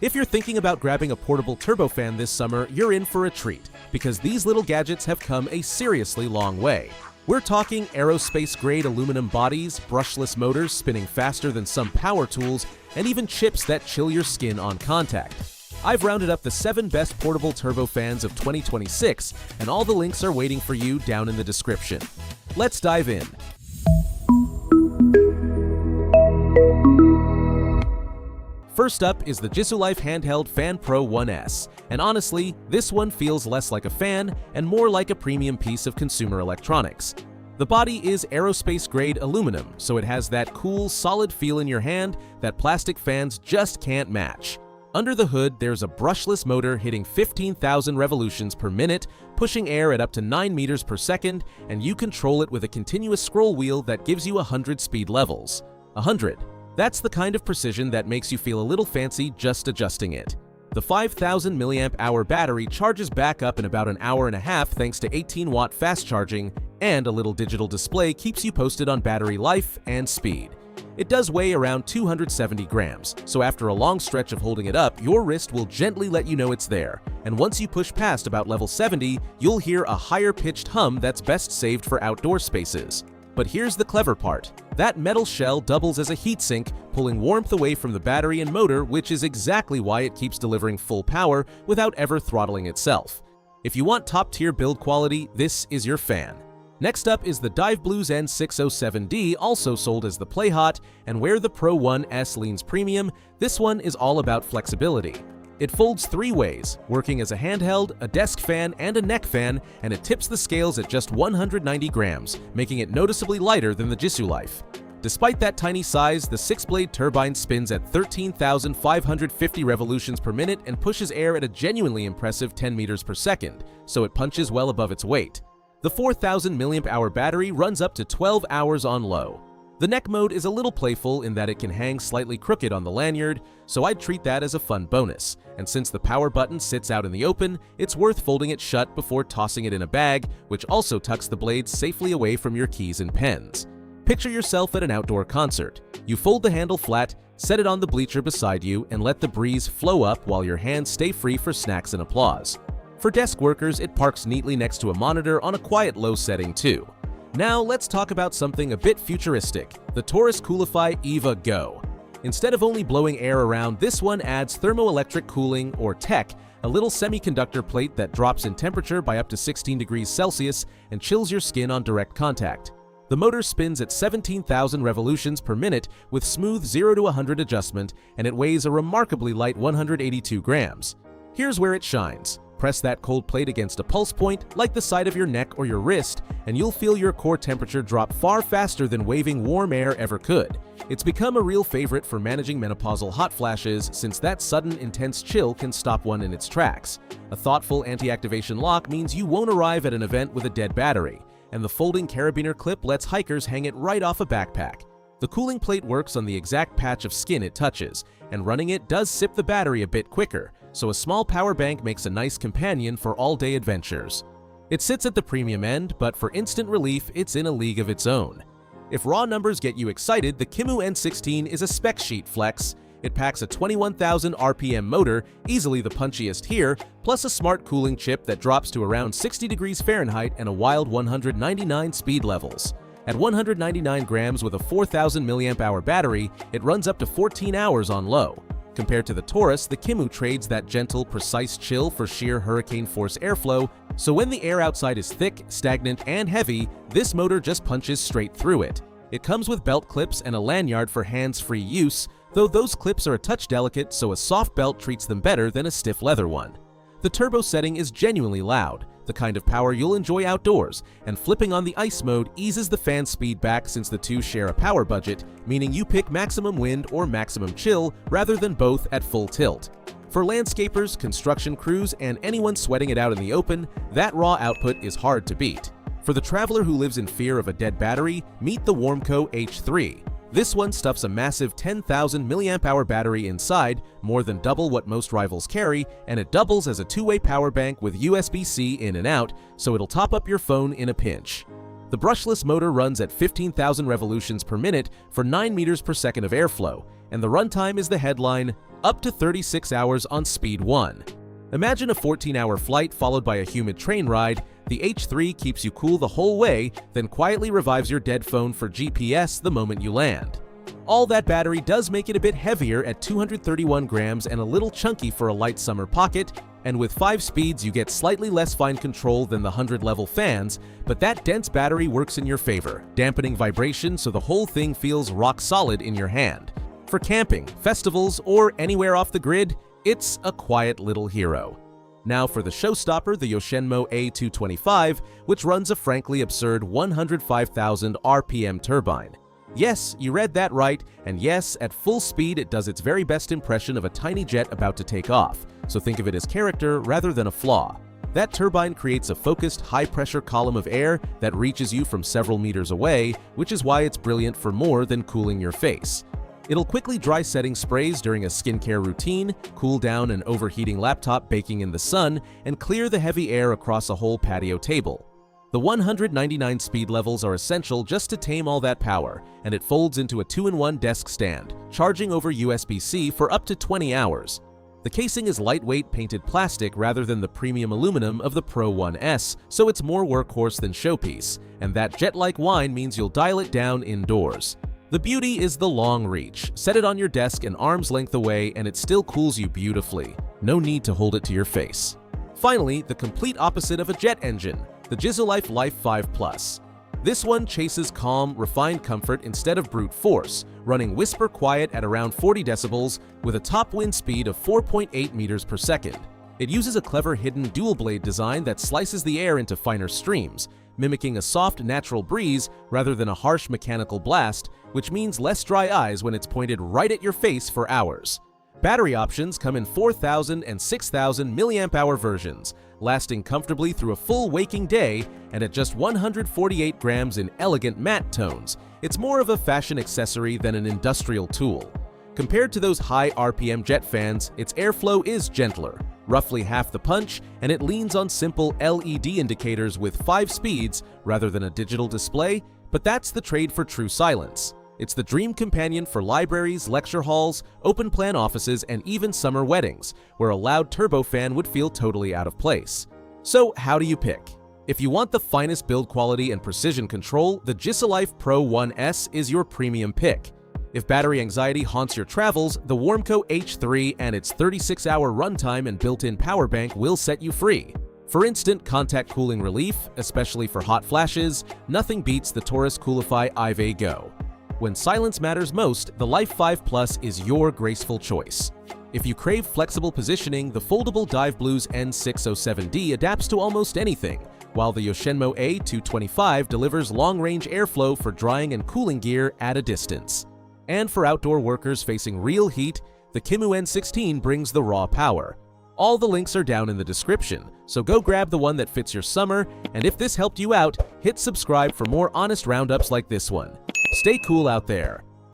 If you're thinking about grabbing a portable turbofan this summer, you're in for a treat, because these little gadgets have come a seriously long way. We're talking aerospace-grade aluminum bodies, brushless motors spinning faster than some power tools, and even chips that chill your skin on contact. I've rounded up the 7 best portable turbofans of 2026, and all the links are waiting for you down in the description. Let's dive in. First up is the Jisulife Handheld Fan Pro 1S, and honestly, this one feels less like a fan and more like a premium piece of consumer electronics. The body is aerospace-grade aluminum, so it has that cool, solid feel in your hand that plastic fans just can't match. Under the hood, there's a brushless motor hitting 15,000 revolutions per minute, pushing air at up to 9 meters per second, and you control it with a continuous scroll wheel that gives you 100 speed levels. 100. That's the kind of precision that makes you feel a little fancy just adjusting it. The 5,000 mAh battery charges back up in about an hour and a half thanks to 18-watt fast charging, and a little digital display keeps you posted on battery life and speed. It does weigh around 270 grams, so after a long stretch of holding it up, your wrist will gently let you know it's there, and once you push past about level 70, you'll hear a higher-pitched hum that's best saved for outdoor spaces. But here's the clever part. That metal shell doubles as a heatsink, pulling warmth away from the battery and motor, which is exactly why it keeps delivering full power without ever throttling itself. If you want top-tier build quality, this is your fan. Next up is the Blues N1607D, also sold as the Playhot, and where the Pro 1S leans premium, this one is all about flexibility. It folds 3 ways, working as a handheld, a desk fan, and a neck fan, and it tips the scales at just 190 grams, making it noticeably lighter than the Jisulife. Despite that tiny size, the 6-blade turbine spins at 13,550 revolutions per minute and pushes air at a genuinely impressive 10 meters per second, so it punches well above its weight. The 4,000 mAh battery runs up to 12 hours on low. The neck mode is a little playful in that it can hang slightly crooked on the lanyard, so I'd treat that as a fun bonus. And since the power button sits out in the open, it's worth folding it shut before tossing it in a bag, which also tucks the blades safely away from your keys and pens. Picture yourself at an outdoor concert. You fold the handle flat, set it on the bleacher beside you, and let the breeze flow up while your hands stay free for snacks and applause. For desk workers, it parks neatly next to a monitor on a quiet low setting too. Now let's talk about something a bit futuristic, the Torras Coolify Eva Go. Instead of only blowing air around, this one adds thermoelectric cooling, or TEC, a little semiconductor plate that drops in temperature by up to 16 degrees Celsius and chills your skin on direct contact. The motor spins at 17,000 revolutions per minute with smooth 0 to 100 adjustment, and it weighs a remarkably light 182 grams. Here's where it shines. Press that cold plate against a pulse point, like the side of your neck or your wrist, and you'll feel your core temperature drop far faster than waving warm air ever could. It's become a real favorite for managing menopausal hot flashes, since that sudden, intense chill can stop one in its tracks. A thoughtful anti-activation lock means you won't arrive at an event with a dead battery, and the folding carabiner clip lets hikers hang it right off a backpack. The cooling plate works on the exact patch of skin it touches, and running it does sip the battery a bit quicker, so a small power bank makes a nice companion for all-day adventures. It sits at the premium end, but for instant relief, it's in a league of its own. If raw numbers get you excited, the Kimu N16 is a spec sheet flex. It packs a 21,000 RPM motor, easily the punchiest here, plus a smart cooling chip that drops to around 60 degrees Fahrenheit and a wild 199 speed levels. At 199 grams with a 4,000 mAh battery, it runs up to 14 hours on low. Compared to the Torras, the Kimu trades that gentle, precise chill for sheer hurricane force airflow, so when the air outside is thick, stagnant, and heavy, this motor just punches straight through it. It comes with belt clips and a lanyard for hands-free use, though those clips are a touch delicate, so a soft belt treats them better than a stiff leather one. The turbo setting is genuinely loud, the kind of power you'll enjoy outdoors, and flipping on the ice mode eases the fan speed back since the two share a power budget, meaning you pick maximum wind or maximum chill rather than both at full tilt. For landscapers, construction crews, and anyone sweating it out in the open, that raw output is hard to beat. For the traveler who lives in fear of a dead battery, meet the Warmco H3. This one stuffs a massive 10,000 mAh battery inside, more than double what most rivals carry, and it doubles as a two-way power bank with USB-C in and out, so it'll top up your phone in a pinch. The brushless motor runs at 15,000 revolutions per minute for 9 meters per second of airflow, and the runtime is the headline, up to 36 hours on speed 1. Imagine a 14-hour flight followed by a humid train ride. The H3 keeps you cool the whole way, then quietly revives your dead phone for GPS the moment you land. All that battery does make it a bit heavier at 231 grams and a little chunky for a light summer pocket, and with 5 speeds you get slightly less fine control than the 100-level fans, but that dense battery works in your favor, dampening vibration so the whole thing feels rock solid in your hand. For camping, festivals, or anywhere off the grid, it's a quiet little hero. Now for the showstopper, the Yoshenmo A225, which runs a frankly absurd 105,000 RPM turbine. Yes, you read that right, and yes, at full speed it does its very best impression of a tiny jet about to take off, so think of it as character rather than a flaw. That turbine creates a focused, high-pressure column of air that reaches you from several meters away, which is why it's brilliant for more than cooling your face. It'll quickly dry setting sprays during a skincare routine, cool down an overheating laptop baking in the sun, and clear the heavy air across a whole patio table. The 199 speed levels are essential just to tame all that power, and it folds into a 2-in-1 desk stand, charging over USB-C for up to 20 hours. The casing is lightweight painted plastic rather than the premium aluminum of the Pro 1S, so it's more workhorse than showpiece, and that jet-like whine means you'll dial it down indoors. The beauty is the long reach. Set it on your desk an arm's length away and it still cools you beautifully. No need to hold it to your face. Finally, the complete opposite of a jet engine, the Jisulife Life 5 Plus. This one chases calm, refined comfort instead of brute force, running whisper quiet at around 40 decibels with a top wind speed of 4.8 meters per second. It uses a clever hidden dual-blade design that slices the air into finer streams, mimicking a soft, natural breeze rather than a harsh mechanical blast, which means less dry eyes when it's pointed right at your face for hours. Battery options come in 4,000 and 6,000 mAh versions, lasting comfortably through a full waking day, and at just 148 grams in elegant matte tones, it's more of a fashion accessory than an industrial tool. Compared to those high RPM jet fans, its airflow is gentler, roughly half the punch, and it leans on simple LED indicators with 5 speeds rather than a digital display, but that's the trade for true silence. It's the dream companion for libraries, lecture halls, open-plan offices, and even summer weddings, where a loud turbofan would feel totally out of place. So how do you pick? If you want the finest build quality and precision control, the Jisulife Pro 1S is your premium pick. If battery anxiety haunts your travels, the Warmco H3 and its 36-hour runtime and built-in power bank will set you free. For instant contact cooling relief, especially for hot flashes, nothing beats the Torras Coolify Eva Go. When silence matters most, the Life 5 Plus is your graceful choice. If you crave flexible positioning, the foldable Blues N1607D adapts to almost anything, while the Yoshenmo A225 delivers long-range airflow for drying and cooling gear at a distance. And for outdoor workers facing real heat, the Kimu N16 brings the raw power. All the links are down in the description, so go grab the one that fits your summer, and if this helped you out, hit subscribe for more honest roundups like this one. Stay cool out there.